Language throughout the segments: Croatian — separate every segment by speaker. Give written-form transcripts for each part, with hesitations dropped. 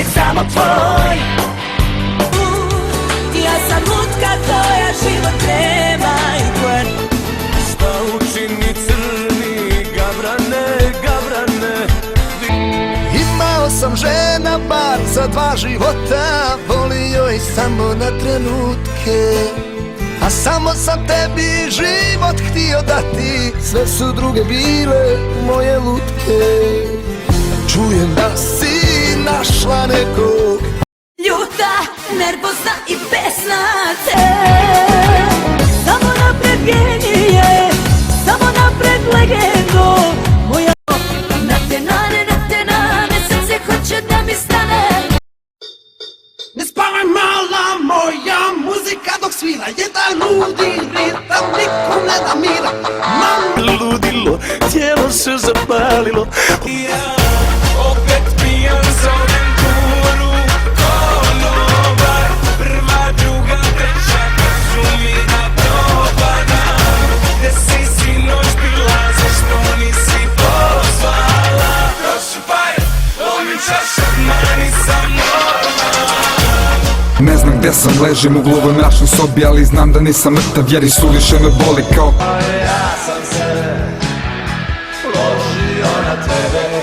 Speaker 1: uvijek samo tvoj. Ja sam lutka koja život nema i koja
Speaker 2: šta učini crni gavrane, gavrane.
Speaker 3: Imao sam žena bar za 2 života, volio i samo na trenutke, a samo sam tebi život htio dati, sve su druge bile moje lutke. Čujem da si našla nekog,
Speaker 1: ljuta, nervozna i besna te. Samo napred genije, samo napred legendo. Moja na te nane, srce hoće da mi stane.
Speaker 3: ne spavaj mala moja muzika dok svira, jedan ludi ritam, nikom ne da mira.
Speaker 2: Ludilo, tijelo se zapalilo. Ja opet pijan za aventuru, konobar, prva, druga, treća, kažu mi da propadam. Gde si sinoć bila, zašto nisi pozvala? Prošu pare, lovim čašak, mani sam normalan.
Speaker 4: Ne znam gdje sam, ležim u gluhoj mračnoj sobi, ali znam da nisam mrtav jer i suviše me boli kao.
Speaker 2: Ja sam se ložio na tebe,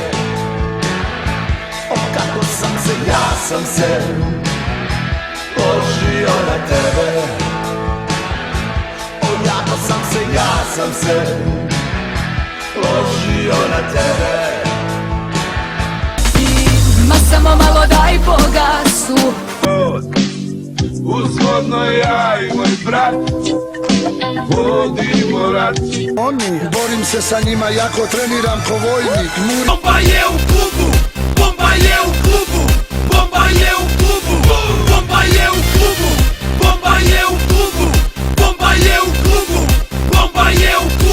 Speaker 2: o kako sam se, ja sam se ložio na tebe, o jako sam se, ja sam se ložio na tebe.
Speaker 1: Ma samo malo daj bogatstvu.
Speaker 2: Uzvodno ja i moj brat vodimo rat.
Speaker 3: Oni, borim se sa njima, jako treniram ko vojnik.
Speaker 2: Bomba je u klubu, bomba je u klubu, bomba je u klubu, bomba je u klubu, bomba je u klubu, bomba je u klubu, bomba je u klubu.